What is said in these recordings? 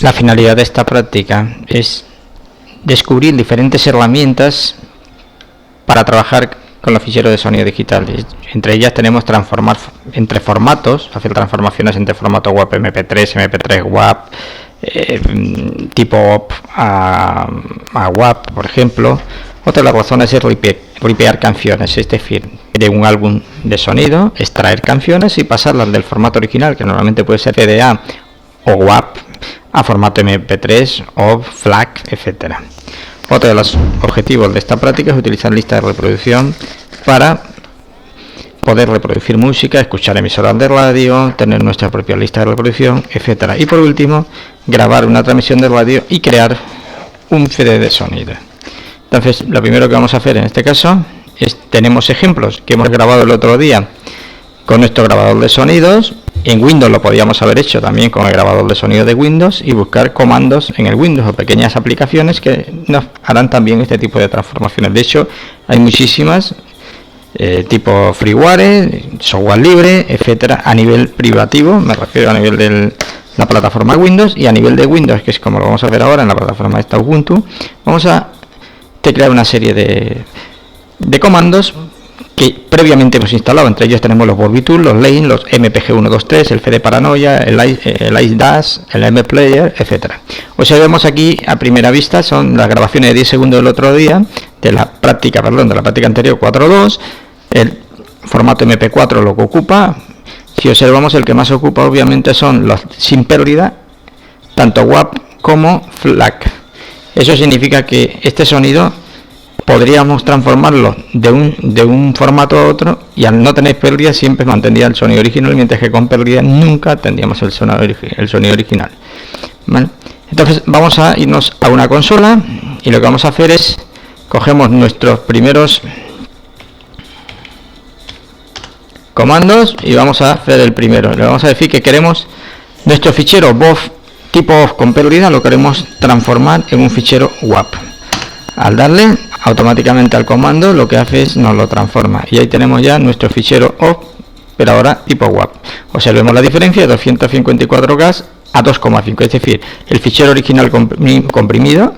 La finalidad de esta práctica es descubrir diferentes herramientas para trabajar con los ficheros de sonido digital. Entre ellas tenemos transformar entre formatos, hacer transformaciones entre formato WAP MP3, MP3 WAP, tipo OP a WAP, por ejemplo. Otra de las razones es ripear canciones, es decir, de un álbum de sonido, extraer canciones y pasarlas del formato original, que normalmente puede ser PDA o WAP, a formato MP3 o FLAC, etcétera. Otro de los objetivos de esta práctica es utilizar listas de reproducción para poder reproducir música, escuchar emisoras de radio, tener nuestra propia lista de reproducción, etcétera. Y por último, grabar una transmisión de radio y crear un CD de sonido. Entonces, lo primero que vamos a hacer en este caso es, tenemos ejemplos que hemos grabado el otro día con nuestro grabador de sonidos. En Windows lo podíamos haber hecho también con el grabador de sonido de Windows y buscar comandos en el Windows o pequeñas aplicaciones que nos harán también este tipo de transformaciones. De hecho, hay muchísimas, tipo freeware, software libre, etcétera, a nivel privativo, me refiero a nivel de la plataforma Windows, y a nivel de Windows, que es como lo vamos a ver ahora en la plataforma de esta Ubuntu, vamos a teclear una serie de comandos que previamente hemos instalado. Entre ellos tenemos los Barbitools, los Lane, los MPG123, el CD Paranoia, el Ice Dash, el M Player, etcétera. Observemos aquí a primera vista son las grabaciones de 10 segundos del otro día de la práctica anterior 4.2, el formato MP4 lo que ocupa. Si observamos, el que más ocupa obviamente son los sin pérdida, tanto WAP como FLAC. Eso significa que este sonido podríamos transformarlo de un formato a otro, y al no tener pérdida siempre mantendría el sonido original, mientras que con pérdida nunca tendríamos el sonido original. ¿Vale? Entonces vamos a irnos a una consola y lo que vamos a hacer es cogemos nuestros primeros comandos y vamos a hacer el primero. Le vamos a decir que queremos nuestro fichero WAV tipo OFF con pérdida, lo queremos transformar en un fichero WAP. Al darle automáticamente al comando, lo que hace es nos lo transforma y ahí tenemos ya nuestro fichero OFF, pero ahora tipo WAP. Observemos la diferencia de 254K a 2,5, es decir, el fichero original comprimido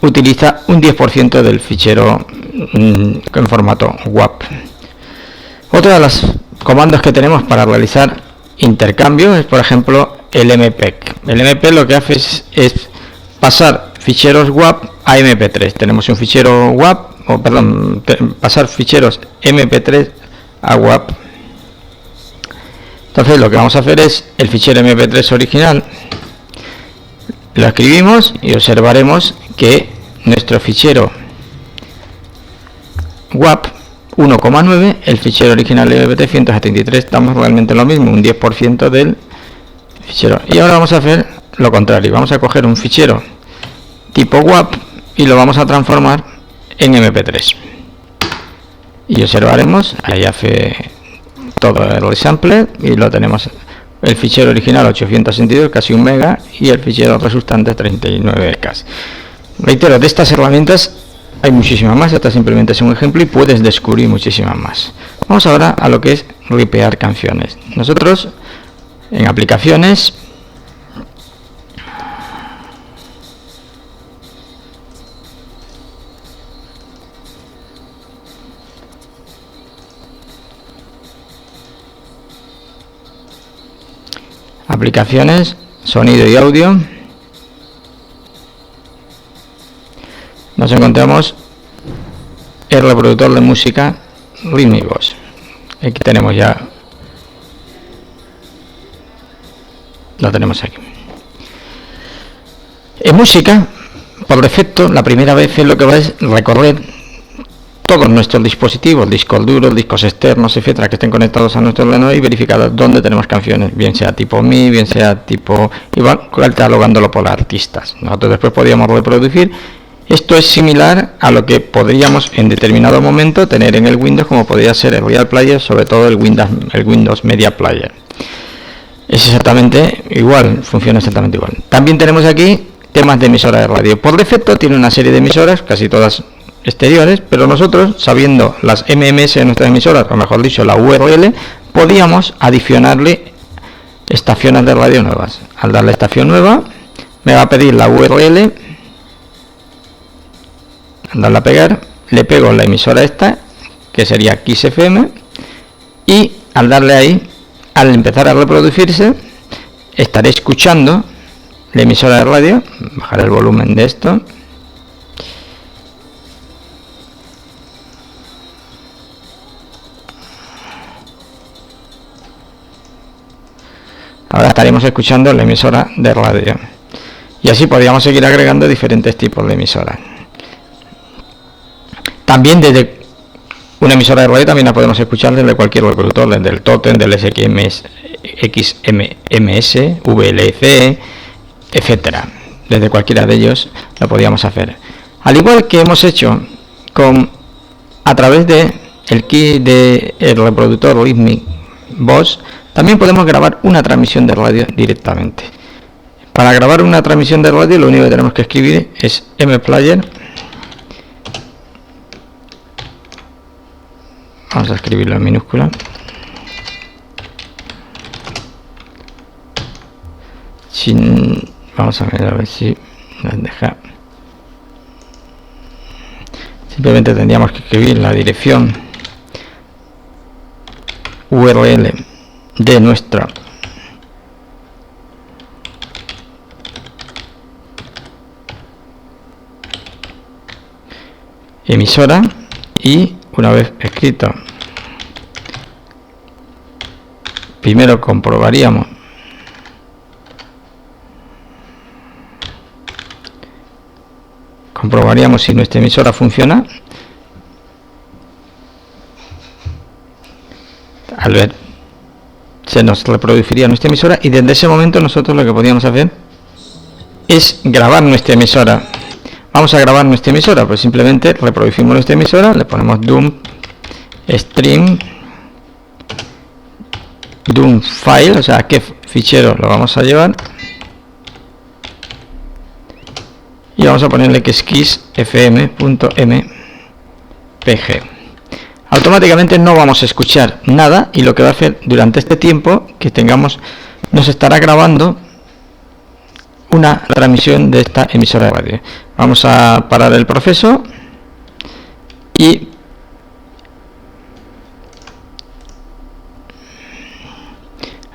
utiliza un 10% del fichero en formato WAP. Otra de los comandos que tenemos para realizar intercambio es, por ejemplo, el MPEG. El MPEG lo que hace es pasar ficheros WAP a MP3. Tenemos un fichero WAP, pasar ficheros MP3 a WAP. Entonces lo que vamos a hacer es el fichero MP3 original, lo escribimos y observaremos que nuestro fichero WAP 1,9, el fichero original de MP3 173, estamos realmente lo mismo, un 10% del fichero. Y ahora vamos a hacer lo contrario, vamos a coger un fichero tipo WAP y lo vamos a transformar en MP3 y observaremos, ahí hace todo el sample y lo tenemos, el fichero original 862, casi 1 mega, y el fichero resultante 39K. Reitero, de estas herramientas hay muchísimas más, esta simplemente es un ejemplo y puedes descubrir muchísimas más. Vamos ahora a lo que es ripear canciones. Nosotros en aplicaciones sonido y audio, nos encontramos el reproductor de música rítmicos. Aquí tenemos ya, lo tenemos aquí. En música, por defecto, la primera vez es lo que va es recorrer todos nuestros dispositivos, discos duros, discos externos, etcétera, que estén conectados a nuestro ordenador y verificar dónde tenemos canciones, bien sea tipo MI, bien sea tipo, y van catalogándolo por artistas. Nosotros después podíamos reproducir. Esto es similar a lo que podríamos en determinado momento tener en el Windows, como podría ser el Real Player, sobre todo el Windows Media Player. Es exactamente igual, funciona exactamente igual. También tenemos aquí temas de emisora de radio. Por defecto tiene una serie de emisoras, casi todas exteriores, pero nosotros, sabiendo las MMS de nuestras emisoras, o mejor dicho, la URL, podíamos adicionarle estaciones de radio nuevas. Al darle estación nueva me va a pedir la URL. Al darle a pegar, le pego la emisora esta, que sería XFM, y al darle ahí, al empezar a reproducirse, estaré escuchando la emisora de radio. Bajar el volumen de esto. Ahora estaremos escuchando la emisora de radio. Y así podríamos seguir agregando diferentes tipos de emisoras. También desde una emisora de radio también la podemos escuchar desde cualquier reproductor, desde el Totem, del XMS, VLC, etcétera. Desde cualquiera de ellos lo podríamos hacer. Al igual que hemos hecho a través de el kit del reproductor Rhythmic Boss, también podemos grabar una transmisión de radio directamente. Para grabar una transmisión de radio lo único que tenemos que escribir es mplayer. Vamos a escribirlo en minúscula. Vamos a ver si nos deja. Simplemente tendríamos que escribir la dirección URL de nuestra emisora, y una vez escrito, primero comprobaríamos si nuestra emisora funciona. Al ver, se nos reproduciría nuestra emisora, y desde ese momento nosotros lo que podríamos hacer es grabar nuestra emisora. Vamos a grabar nuestra emisora, pues simplemente reproducimos nuestra emisora, le ponemos dump stream dump file, o sea, qué fichero lo vamos a llevar, y vamos a ponerle que es kissfm.mpg. Automáticamente no vamos a escuchar nada, y lo que va a hacer durante este tiempo que tengamos, nos estará grabando una transmisión de esta emisora de radio. Vamos a parar el proceso y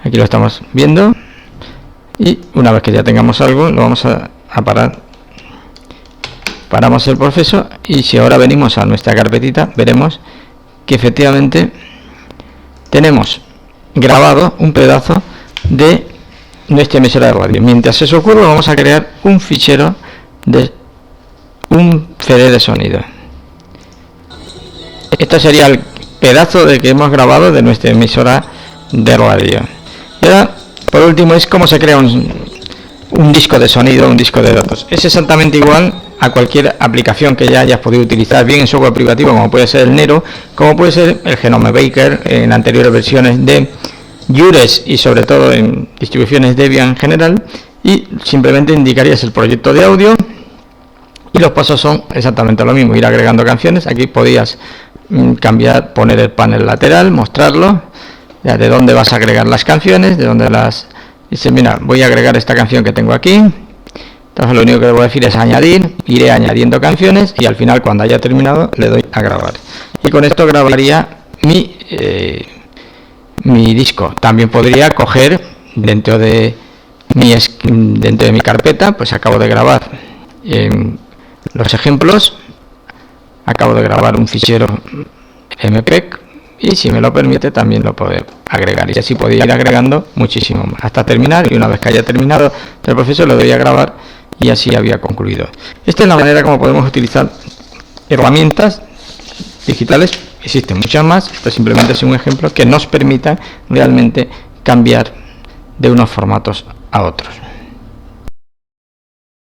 aquí lo estamos viendo, y una vez que ya tengamos algo lo vamos a parar. Paramos el proceso, y si ahora venimos a nuestra carpetita, veremos que efectivamente tenemos grabado un pedazo de nuestra emisora de radio. Mientras eso ocurre, vamos a crear un fichero de un CD de sonido. Este sería el pedazo de que hemos grabado de nuestra emisora de radio. Y ahora, por último, es cómo se crea un disco de sonido, un disco de datos. Es exactamente igual a cualquier aplicación que ya hayas podido utilizar, bien en software privativo, como puede ser el Nero, como puede ser el Genome Baker, en anteriores versiones de Jures, y sobre todo en distribuciones Debian en general. Y simplemente indicarías el proyecto de audio, y los pasos son exactamente lo mismo: ir agregando canciones. Aquí podías cambiar, poner el panel lateral, mostrarlo, ya de dónde vas a agregar las canciones, de dónde las... Dice, mira, voy a agregar esta canción que tengo aquí. Entonces lo único que le voy a decir es añadir, iré añadiendo canciones, y al final, cuando haya terminado, le doy a grabar. Y con esto grabaría mi disco. También podría coger dentro de mi carpeta, pues acabo de grabar los ejemplos, acabo de grabar un fichero MPEG, y si me lo permite también lo puedo agregar, y así podría ir agregando muchísimo más hasta terminar. Y una vez que haya terminado el proceso, le doy a grabar, y así había concluido. Esta es la manera como podemos utilizar herramientas digitales. Existen muchas más, esto simplemente es un ejemplo que nos permita realmente cambiar de unos formatos a otros.